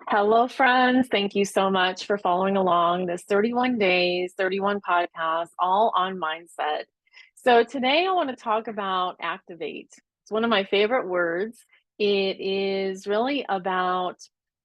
Hello, friends. Thank you so much for following along this 31 days, 31 podcasts, all on mindset. So, today I want to talk about activate. It's one of my favorite words. It is really about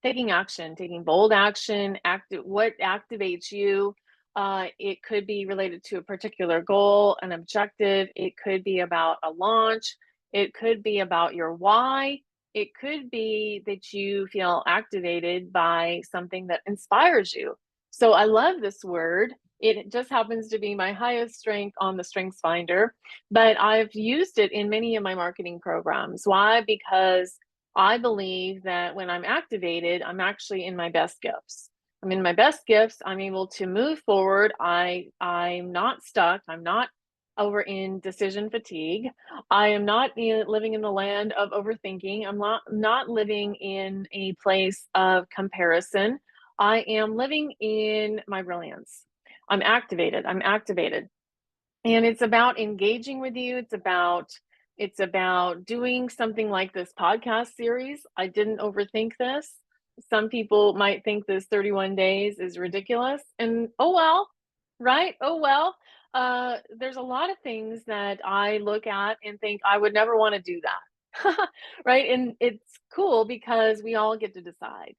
taking action, taking bold action, what activates you. It could be related to a particular goal, an objective. It could be about a launch. It could be about your why. It could be that you feel activated by something that inspires you. So I love this word. It just happens to be my highest strength on the Strengths Finder, but I've used it in many of my marketing programs. Why? Because I believe that when I'm activated, I'm actually in my best gifts. I'm in my best gifts. I'm able to move forward. I'm not stuck. I'm not over in decision fatigue. I am not living in the land of overthinking. I'm not living in a place of comparison. I am living in my brilliance. I'm activated. I'm activated. And it's about engaging with you. It's about doing something like this podcast series. I didn't overthink this. Some people might think this 31 days is ridiculous. And oh well, right? Oh well. There's a lot of things that I look at and think I would never want to do that. Right? And it's cool because we all get to decide.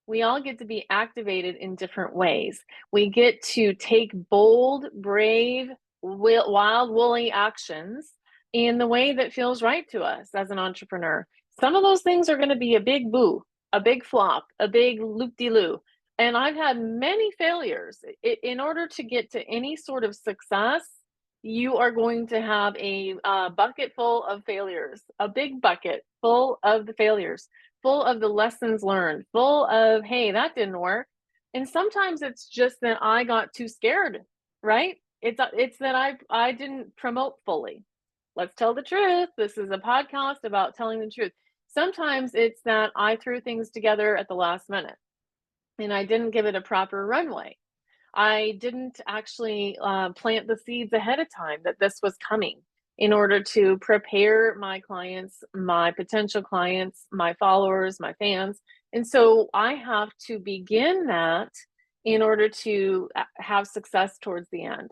We all get to be activated in different ways. We get to take bold, brave, wild, woolly actions in the way that feels right to us as an entrepreneur. Some of those things are going to be a big boo, a big flop, a big loop-de-loo. And I've had many failures. In order to get to any sort of success, you are going to have a bucket full of failures, a big bucket full of the failures, full of the lessons learned, full of, hey, that didn't work. And sometimes it's just that I got too scared, right? It's that I didn't promote fully. Let's tell the truth. This is a podcast about telling the truth. Sometimes it's that I threw things together at the last minute and I didn't give it a proper runway. I didn't actually plant the seeds ahead of time that this was coming in order to prepare my clients, my potential clients, my followers, my fans. And so I have to begin that in order to have success towards the end.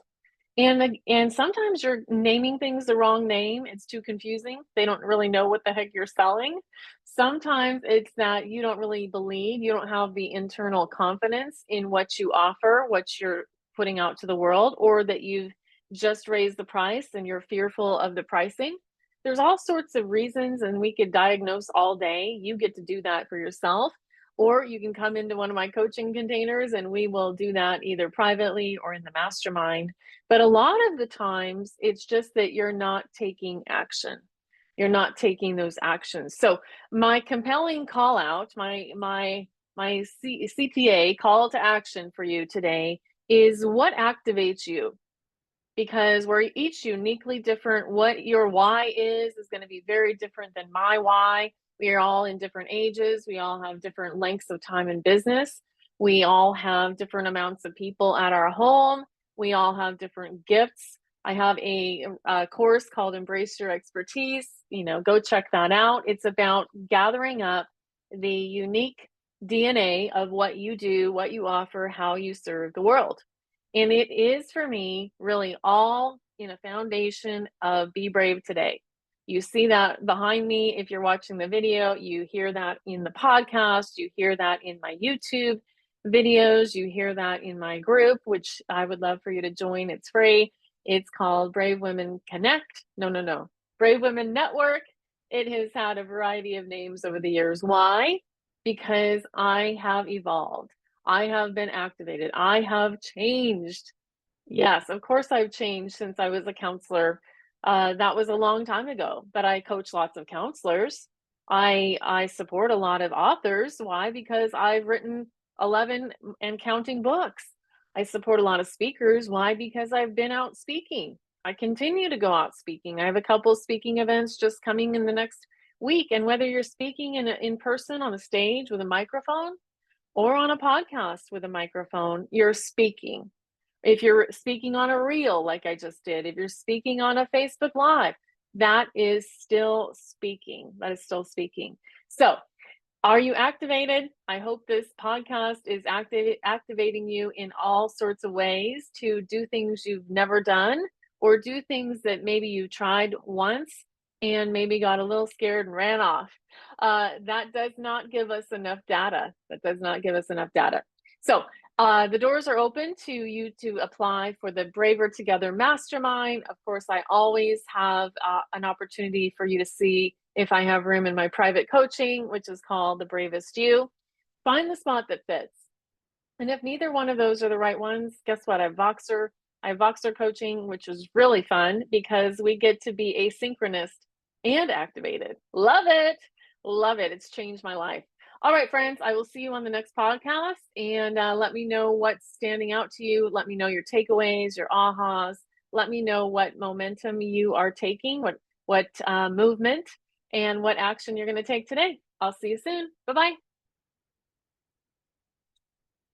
And sometimes you're naming things the wrong name. It's too confusing. They don't really know what the heck you're selling. Sometimes it's that you don't really believe, you don't have the internal confidence in what you offer, what you're putting out to the world, or that you've just raised the price and you're fearful of the pricing. There's all sorts of reasons, and we could diagnose all day. You get to do that for yourself. Or you can come into one of my coaching containers and we will do that either privately or in the mastermind. But a lot of the times, it's just that you're not taking action. You're not taking those actions. So my compelling call out, my CTA call to action for you today is what activates you, because we're each uniquely different. What your why is going to be very different than my why. We are all in different ages. We all have different lengths of time in business. We all have different amounts of people at our home. We all have different gifts. I have a course called Embrace Your Expertise. Go check that out. It's about gathering up the unique DNA of what you do, what you offer, how you serve the world. And it is for me really all in a foundation of Be Brave Today. You see that behind me if you're watching the video, you hear that in the podcast, you hear that in my YouTube videos, you hear that in my group, which I would love for you to join. It's free. It's called Brave Women Connect. No. Brave Women Network. It has had a variety of names over the years. Why? Because I have evolved. I have been activated. I have changed. Yes, of course I've changed since I was a counselor. That was a long time ago, but I coach lots of counselors. I support a lot of authors. Why? Because I've written 11 and counting books. I support a lot of speakers. Why? Because I've been out speaking. I continue to go out speaking. I have a couple speaking events just coming in the next week. And whether you're speaking in person on a stage with a microphone or on a podcast with a microphone, you're speaking. If you're speaking on a reel, like I just did, if you're speaking on a Facebook Live, that is still speaking. That is still speaking. So Are you activated? I hope this podcast is activating you in all sorts of ways to do things you've never done or do things that maybe you tried once and maybe got a little scared and ran off. That does not give us enough data. That does not give us enough data. So, the doors are open to you to apply for the Braver Together Mastermind. Of course, I always have an opportunity for you to see if I have room in my private coaching, which is called The Bravest You. Find the spot that fits. And if neither one of those are the right ones, guess what? I have Voxer coaching, which is really fun because we get to be asynchronous and activated. Love it. Love it. It's changed my life. All right, friends, I will see you on the next podcast and let me know what's standing out to you. Let me know your takeaways, your ahas. Let me know what momentum you are taking, what movement and what action you're going to take today. I'll see you soon. Bye-bye.